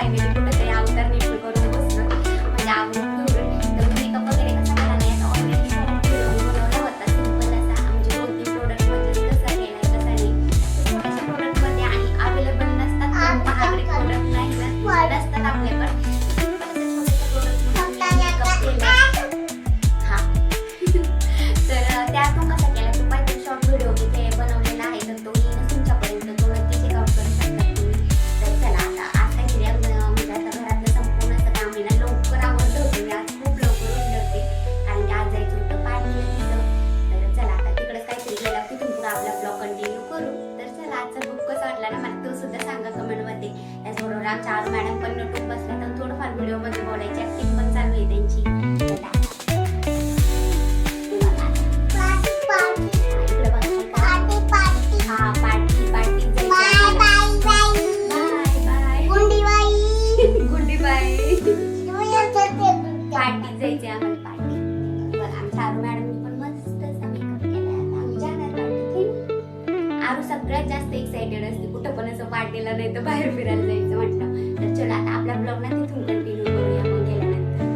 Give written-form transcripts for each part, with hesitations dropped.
Finally कुठेतरी अवतार नीट करून बसलो म्हणजे आवरून घेऊन. तर मेकअप वगैरे कसा केला नाही आता ऑलरेडी शॉर्ट व्हिडिओ बनवला होता सिंपल असा म्हणजे 2-3 प्रोडक्ट मध्ये कसा केलाय कसा नाही. थोड्याशा प्रोडक्ट मध्ये आणि अवेलेबल नसतात आपल्याकडे प्रोडक्ट नाही ना नसतात आपल्याकडे. तर त्यातून कसा केला तो पाहिजे शॉर्ट व्हिडिओ मी ते बनवलेला आहे तर तो येईन तुमच्यापर्यंत तो नक्की चेकआउट करू शकता तुम्ही. तर चला आता आज काहीतरी म्हणजे आता घरातलं संपूर्ण असं काम आहे ना लवकर आवडलं होतं मी आज खूप लवकर उठले होते कारण की आज जायचं होतं पार्टीला तिथं. तर चला आता तिकडेच काहीतरी गेला तिथून पुढे आपला ब्लॉग कंटिन्यू करू. तर चला आजचा बुक कसा वाटला ना मला तो सुद्धा सांगा कमेंटमध्ये. त्याचबरोबर आमच्या आरू मॅडम पण नटून बसल्या तर थोडंफार व्हिडिओमध्ये बोलायची ऍक्टिंग पण चालू आहे त्यांची. जायचे आम्हाला पार्टी. बरं आमच्या आरू मॅडमनी पण मस्त असा मेकअप केला आता आम्ही जाणार पार्टीत. आरू सगळ्यात जास्त एक्साइटेड असते कुठं पण असं पार्टीला नाही तर बाहेर फिरायला जायचं म्हटलं. तर चला आता आपला ब्लॉग ना तिथून कंटिन्यू करूया मग गेल्यानंतर.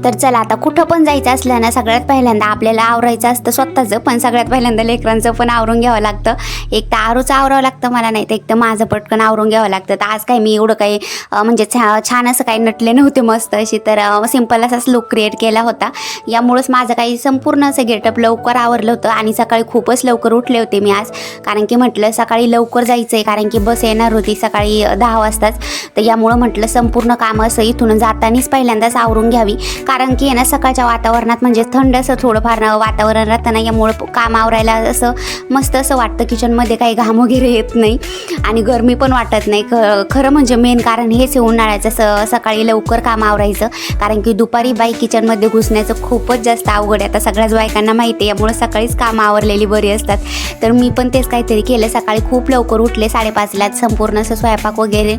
तर चला आता कुठं पण जायचं असलं ना सगळ्यात पहिल्यांदा आपल्याला आवरायचं असतं स्वतःचं पण सगळ्यात पहिल्यांदा लेकरांचं पण आवरून घ्यावं लागतं. एक तर आरूचं आवरावं लागतं मला नाही तर एक तर माझं पटकन आवरून घ्यावं लागतं. तर आज काही मी एवढं काही म्हणजे छान असं काही नटले नव्हते मस्त अशी तर सिंपल असाच लुक क्रिएट केला होता. यामुळेच माझं काही संपूर्ण असं गेटअप लवकर आवरलं होतं आणि सकाळी खूपच लवकर उठले होते मी आज कारण की म्हटलं सकाळी लवकर जायचं आहे कारण की बस येणार होती सकाळी 10 वाजताच. तर यामुळं म्हटलं संपूर्ण कामं असं इथून जातानीच पहिल्यांदाच आवरून घ्यावी कारण की ना सकाळच्या वातावरणात म्हणजे थंड असं थोडंफार वातावरण राहतं ना यामुळं काम आवरायला असं मस्त असं वाटतं. किचनमध्ये काही घाम वगैरे येत नाही आणि गरमी पण वाटत नाही. खरं म्हणजे मेन कारण हेच उन्हाळ्याचं सकाळी लवकर काम आवरायचं कारण की दुपारी बाई किचनमध्ये घुसण्याचं खूपच जास्त अवघड आहे. आता सगळ्याच बायकांना माहिती आहे यामुळे सकाळीच काम आवरलेली बरी असतात. तर मी पण तेच काहीतरी केलं सकाळी खूप लवकर उठले 5:30 संपूर्ण असं स्वयंपाक वगैरे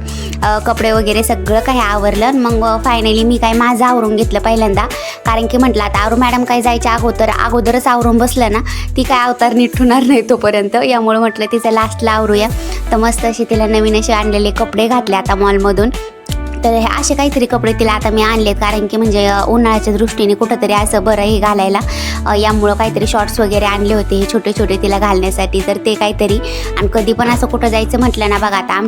कपडे वगैरे सगळं काही आवरलं. मग फायनली मी काय माझं आवरून घेतलं पहिल्यांदा कारण की म्हटलं आता आरू मॅडम काय जायच्या अगोदरच आवरून बसलं ना ती काय अवतार नीट होणार नाही तोपर्यंत. यामुळे म्हटलं तिचं लास्टला आवरूया. तर मस्त अशी तिला नवीन असे आणलेले कपडे घातले आता मॉलमधून. तर हे असे काहीतरी कपडे तिला आता मी आणलेत कारण की म्हणजे उन्हाळ्याच्या दृष्टीने कुठंतरी असं बरं हे घालायला. यामुळं काहीतरी शॉर्ट्स वगैरे आणले होते हे छोटे छोटे तिला घालण्यासाठी. तर ते काहीतरी आणि कधी पण असं कुठं जायचं म्हटलं ना बघा आता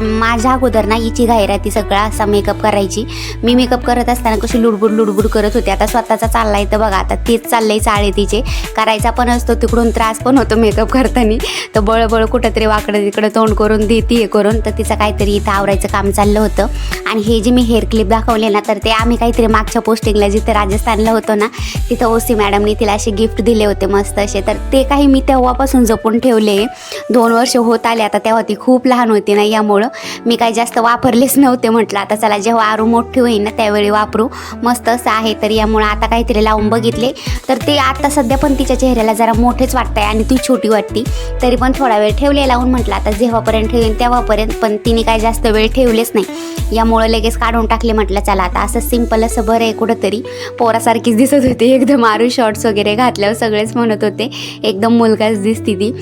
माझ्या अगोदर ना हिची घाई राहती सगळा असा मेकअप करायची. मी मेकअप करत असताना कशी लुडबुड करत होते. आता स्वतःचा चाललाय तर बघा आता तेच चाललंय चाळे तिचे करायचा पण असतो तिकडून त्रास पण होतो मेकअप करताना. तर बळबळ कुठंतरी वाकडं तिकडं तोंड करून देते हे करून. तर तिचं काहीतरी इथं आवरायचं काम चाललं होतं. आणि हे जे मी हेअर क्लिप दाखवले ना तर ते आम्ही काहीतरी मागच्या पोस्टिंगला जिथे राजस्थानला होतो ना तिथं ओसी मॅडमनी तिला असे गिफ्ट दिले होते मस्त असे. तर ते काही मी तेव्हापासून जपून ठेवले. 2 वर्ष होत आले आता. तेव्हा ती खूप लहान होती ना यामुळं मी काही जास्त वापरलेच नव्हते. म्हटलं आता चला जेव्हा आरू मोठी होईल ना त्यावेळी वापरू मस्त असं आहे. तर यामुळं आता काहीतरी लावून बघितले तर ते आता सध्या पण तिच्या चेहऱ्याला जरा मोठेच वाटत आहे आणि ती छोटी वाटते. तरी पण थोडा वेळ ठेवले लावून म्हटलं आता जेव्हापर्यंत ठेवेन तेव्हापर्यंत. पण तिने काही जास्त वेळ ठेवलेच नाही यामुळं लगेच काढून टाकले. म्हटलं चला आता असं सिंपल असं बरं आहे कुठंतरी पोरासारखीच दिसत होती एकदम. आरू शॉर्ट्स वगैरे घातल्यावर सगळेच म्हणत होते एकदम मुलगाच दिसती ती.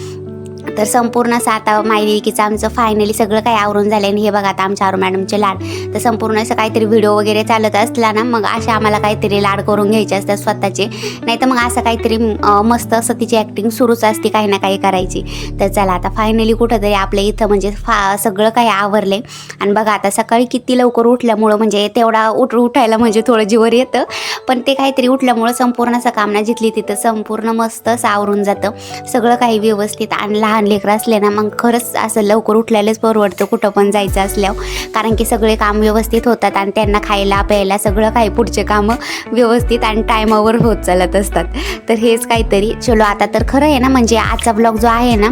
तर संपूर्ण असं आता मायलेकीचं आमचं फायनली सगळं काही आवरून झालं आणि हे बघा आता आमच्या आरू मॅडमचे लाड. तर संपूर्ण असं काहीतरी व्हिडिओ वगैरे चालत असला ना मग असे आम्हाला काहीतरी लाड करून घ्यायचे असतात स्वतःचे. नाही तर मग असं काहीतरी मस्त असं तिची ॲक्टिंग सुरूच असते काही ना काही करायची. तर चला आता फायनली कुठंतरी आपल्या इथं म्हणजे सगळं काही आवरले. आणि बघा आता सकाळी किती लवकर उठल्यामुळं म्हणजे तेवढा उठायला म्हणजे थोडं जीवर येतं पण ते काहीतरी उठल्यामुळं संपूर्ण असं काम ना जिथली तिथं संपूर्ण मस्त असं आवरून जातं सगळं काही व्यवस्थित. आणि लहान लेकरं असले ना मग खरंच असं लवकर उठल्यालाच परवडतं कुठं पण जायचं असल्यावर कारण की सगळे काम व्यवस्थित होतात आणि त्यांना खायला प्यायला सगळं काही पुढचे कामं व्यवस्थित आणि टायमावर होत चालत असतात. तर हेच काहीतरी चलो आता तर खरं आहे ना म्हणजे आजचा ब्लॉग जो आहे ना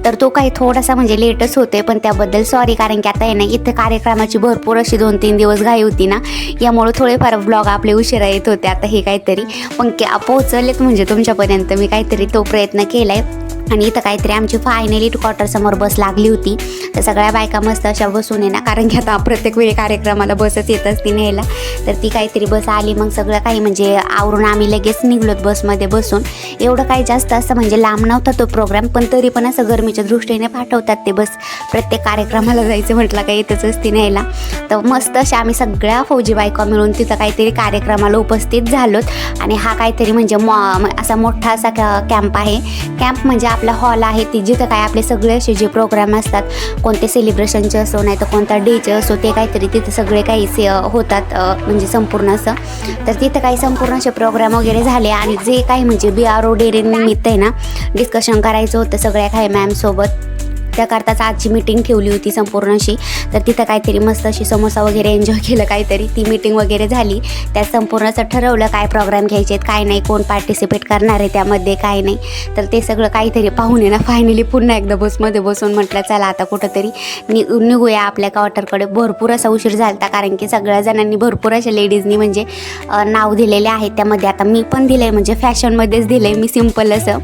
तर तो काही थोडासा म्हणजे लेटच होते पण त्याबद्दल सॉरी कारण की आता आहे ना इथे कार्यक्रमाची भरपूर अशी 2-3 दिवस घाई होती ना यामुळे थोडेफार ब्लॉग आपले उशिरा येत होते. आता हे काहीतरी पण पोहोचलेत म्हणजे तुमच्यापर्यंत मी काहीतरी तो प्रयत्न केला आहे. आणि इथं काहीतरी आमची फायनली क्वार्टरसमोर बस लागली होती. तर सगळ्या बायका मस्त अशा बसून आहे ना, कारण की आता प्रत्येक वेळी कार्यक्रमाला बसच येत असते न्यायला. तर ती काहीतरी बस आली, मग सगळं काही म्हणजे आवरून आम्ही लगेच निघलोत बसमध्ये बसून. एवढं काही जास्त असं म्हणजे लांब नव्हता तो प्रोग्राम, पण तरी पण असं गरमीच्या दृष्टीने पाठवतात ते बस. प्रत्येक कार्यक्रमाला जायचं म्हटलं काही येतच असते न्यायला. तर मस्त अशा आम्ही सगळ्या फौजी बायका मिळून तिथं काहीतरी कार्यक्रमाला उपस्थित झालोत. आणि हा काहीतरी म्हणजे असा मोठा असा कॅम्प आहे. कॅम्प म्हणजे आपला हॉल आहे ती, जिथं काय आपले सगळे असे जे प्रोग्राम असतात, कोणते सेलिब्रेशनचे असो नाही तर कोणता डेचे असो, ते काहीतरी तिथं सगळे काही होतात म्हणजे संपूर्ण असं. तर तिथं काही संपूर्ण असे प्रोग्राम वगैरे झाले. आणि जे काही म्हणजे BRO डे निमित्त आहे ना, डिस्कशन करायचं होतं सगळ्या काही मॅमसोबत. त्याकरताच आजची मीटिंग ठेवली होती संपूर्ण अशी. तर तिथं काहीतरी मस्त अशी समोसा वगैरे एन्जॉय केलं काहीतरी. ती मीटिंग वगैरे झाली, त्यात संपूर्ण असं ठरवलं काय प्रोग्राम घ्यायचे आहेत काय नाही, कोण पार्टिसिपेट करणार आहे त्यामध्ये काय नाही. तर ते सगळं काहीतरी पाहून आहे ना फायनली पुन्हा एकदा बसमध्ये बसून म्हटलं चला आता कुठंतरी निघूया आपल्या क्वार्टरकडे. भरपूर असा उशीर झाला होता, कारण की सगळ्या जणांनी भरपूर अशा लेडीजनी म्हणजे नाव दिलेले आहेत. त्यामध्ये आता मी पण दिलं आहे, म्हणजे फॅशनमध्येच दिलं आहे मी सिम्पल असं,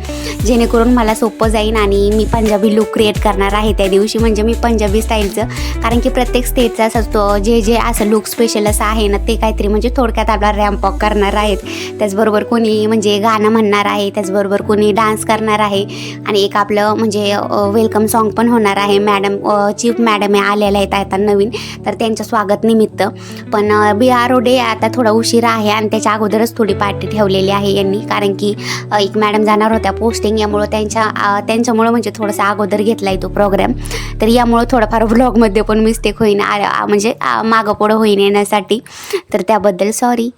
जेणेकरून मला सोपं जाईन. आणि मी पंजाबी लुक क्रिएट करणार आहे त्या दिवशी, म्हणजे मी पंजाबी स्टाईलचं, कारण की प्रत्येक स्टेटचा असतो जे असं लुक स्पेशल असं आहे ना, ते काहीतरी म्हणजे थोडक्यात आपला रॅम्प वॉक करणार आहेत. त्याचबरोबर कोणी म्हणजे गाणं म्हणणार आहे, त्याचबरोबर कोणी डान्स करणार आहे. आणि एक आपलं म्हणजे वेलकम सॉन्ग पण होणार आहे. चीफ मॅडम आलेल्या आहेत आता नवीन, तर त्यांच्या स्वागत निमित्त. पण BRO डे आता थोडा उशिरा आहे आणि त्याच्या अगोदरच थोडी पार्टी ठेवलेली आहे यांनी, कारण की एक मॅडम जाणार होत्या पोस्टिंग, यामुळं त्यांच्यामुळं म्हणजे थोडंसं अगोदर घेतला आहे तो प्रोग्राम. तर यामुळं थोडंफार व्लॉगमध्ये पण मिस्टेक होईन, म्हणजे मागं पुढं होईन येण्यासाठी, तर त्याबद्दल सॉरी.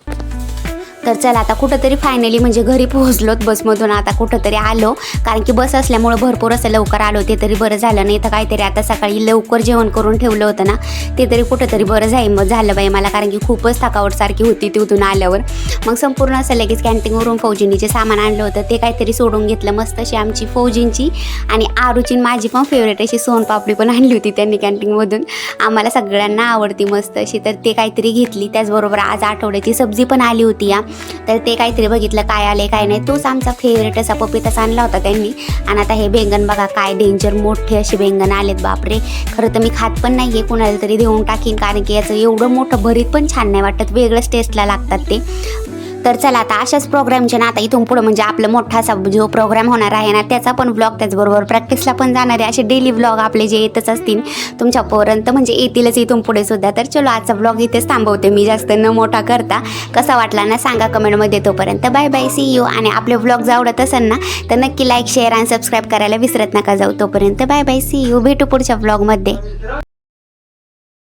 तर चला आता कुठंतरी फायनली म्हणजे घरी पोहोचलोत बसमधून, आता कुठंतरी आलो, कारण की बस असल्यामुळं भरपूर असं लवकर आलो, ते तरी बरं झालं. नाही तर काहीतरी आता सकाळी लवकर जेवण करून ठेवलं होतं ना, ते तरी कुठंतरी बरं झालं बाई मला, कारण की खूपच थकावटसारखी होती तिथून आल्यावर. मग संपूर्ण असं लगेच कॅन्टीनवरून फौजींनी जे सामान आणलं होतं ते काहीतरी सोडून घेतलं. मस्त अशी आमची फौजींची आणि आरूची माझी पण फेवरेट अशी सोनपापडी पण आणली होती त्यांनी कॅन्टीनमधून, आम्हाला सगळ्यांना आवडती मस्त अशी, तर ते काहीतरी घेतली. त्याचबरोबर आज आठवड्याची सब्जी पण आली होती या, तर ते काहीतरी बघितलं काय आले काय नाही. तोच आमचा फेवरेट असा पपीताच आणला होता त्यांनी. आणि आता हे बेंगन बघा काय डेंजर मोठे असे बेंगन आलेत बापरे. खरं तर मी खात पण नाही आहे, कुणाला तरी देऊन टाकीन, कारण की याचं एवढं मोठं भरीत पण छान नाही वाटत, वेगळंच टेस्टला लागतात ते. तर चला आता अशाच प्रोग्रामचे ना आता इथून पुढं म्हणजे आपलं मोठा असा जो प्रोग्राम होणार आहे ना, त्याचा पण ब्लॉग, त्याचबरोबर प्रॅक्टिसला पण जाणारे असे डेली ब्लॉग आपले जे येतच असतील तुमच्यापर्यंत, म्हणजे येतीलच इथून पुढे सुद्धा. तर चलो आजचा ब्लॉग इथेच थांबवते मी, जास्त न मोठा करता. कसा वाटला ना सांगा कमेंटमध्ये. तोपर्यंत बाय बाय, सी यू. आणि आपले ब्लॉग आवडत असेल ना तर नक्की लाईक शेअर आणि सबस्क्राईब करायला विसरत नका जाऊ. तोपर्यंत बाय बाय, सी यू. भेटू पुढच्या ब्लॉगमध्ये.